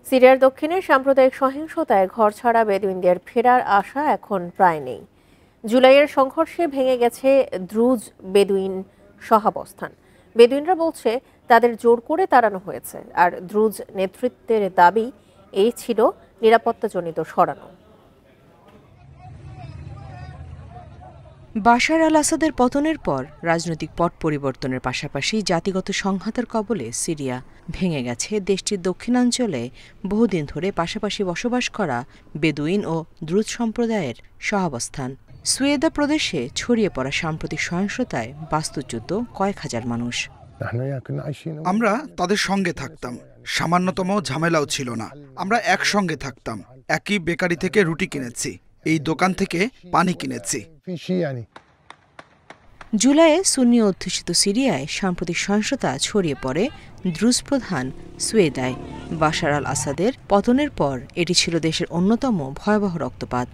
সিরিয়ার দক্ষিণে সাম্প্রদায়িক সহিংসতায় ঘরছাড়া বেদুইনদের ফেরার আশা এখন প্রায় নেই। জুলাইয়ের সংঘর্ষে ভেঙে গেছে দ্রুজ বেদুইন সহাবস্থান। বেদুইনরা বলছে তাদের জোর করে তাড়ানো হয়েছে, আর দ্রুজ নেতৃত্বের দাবি এই ছিল নিরাপত্তাজনিত সরানো। বাশার আল আসাদের পতনের পর রাজনৈতিক পট পরিবর্তনের পাশাপাশি জাতিগত সংঘাতের কবলে সিরিয়া ভেঙে গেছে দেশটির দক্ষিণাঞ্চলে বহুদিন ধরে পাশাপাশি বসবাস করা বেদুইন ও দ্রুজ সম্প্রদায়ের সহাবস্থান। সুয়েদা প্রদেশে ছড়িয়ে পড়া সাম্প্রতিক সহিংসতায় বাস্তুচ্যুত কয়েক হাজার মানুষ। আমরা তাদের সঙ্গে থাকতাম, সামান্যতম ঝামেলাও ছিল না। আমরা একসঙ্গে থাকতাম, একই বেকারি থেকে রুটি কিনেছি, এই দোকান থেকে পানি কিনেছি। জুলাইয়ে সুন্নি অধ্যুষিত সিরিয়ায় সাম্প্রতিক সহিংসতা ছড়িয়ে পড়ে দ্রুজ প্রধান সুয়েদায়। বাশার আল আসাদের পতনের পর এটি ছিল দেশের অন্যতম ভয়াবহ রক্তপাত।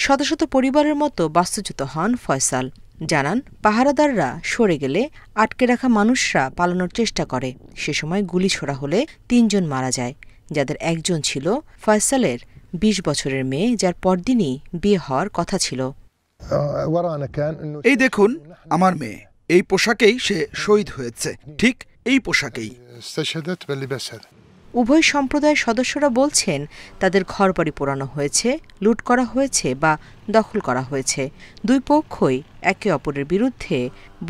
শত শত পরিবারের মতো বাস্তুচ্যুত হন ফয়সাল। জানান, পাহারাদাররা সরে গেলে আটকে রাখা মানুষরা পালানোর চেষ্টা করে। সে সময় গুলি ছোড়া হলে ৩ জন মারা যায়, যাদের একজন ছিল ফয়সালের ২০ বছরের মেয়ে, যার পরদিনই বিয়ে হওয়ার কথা ছিল। এই দেখুন আমার মেয়ে, এই পোশাকেই সে শহীদ হয়েছে, ঠিক এই পোশাকেই। উভয় সম্প্রদায়ের সদস্যরা বলছেন তাদের ঘরবাড়ি পোড়ানো হয়েছে, লুট করা হয়েছে বা দখল করা হয়েছে। দুই পক্ষই একে অপরের বিরুদ্ধে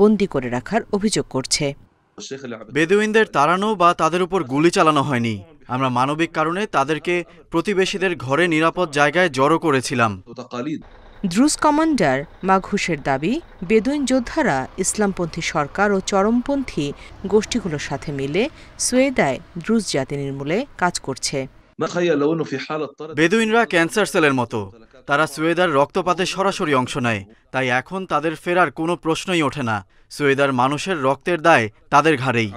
বন্দী করে রাখার অভিযোগ করছে। বেদুইনদের তাড়ানো বা তাদের উপর গুলি চালানো হয়নি। আমরা মানবিক কারণে তাদেরকে প্রতিবেশীদের ঘরে নিরাপদ জায়গায় জড়ো করেছিলাম। দ্রুজ কমান্ডার মাঘুসের দাবি, বেদুইন যোদ্ধারা ইসলামপন্থী সরকার ও চরমপন্থী গোষ্ঠীগুলোর সাথে মিলে সুয়েদায় দ্রুজ জাতি নির্মূলে কাজ করছে। বেদুইনরা ক্যান্সার সেলের মতো, তারা সুয়েদার রক্তপাতে সরাসরি অংশ নেয়। তাই এখন তাদের ফেরার কোনো প্রশ্নই ওঠে না। সুয়েদার মানুষের রক্তের দায় তাদের ঘাড়েই।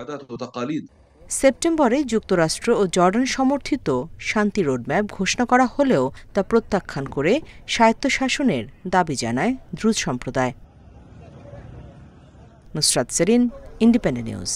সেপ্টেম্বরে যুক্তরাষ্ট্র ও জর্ডান সমর্থিত শান্তি রোডম্যাপ ঘোষণা করা হলেও তা প্রত্যাখ্যান করে স্বায়ত্তশাসনের দাবি জানায় দ্রুজ সম্প্রদায়। Nusrat Sherin, Independent news.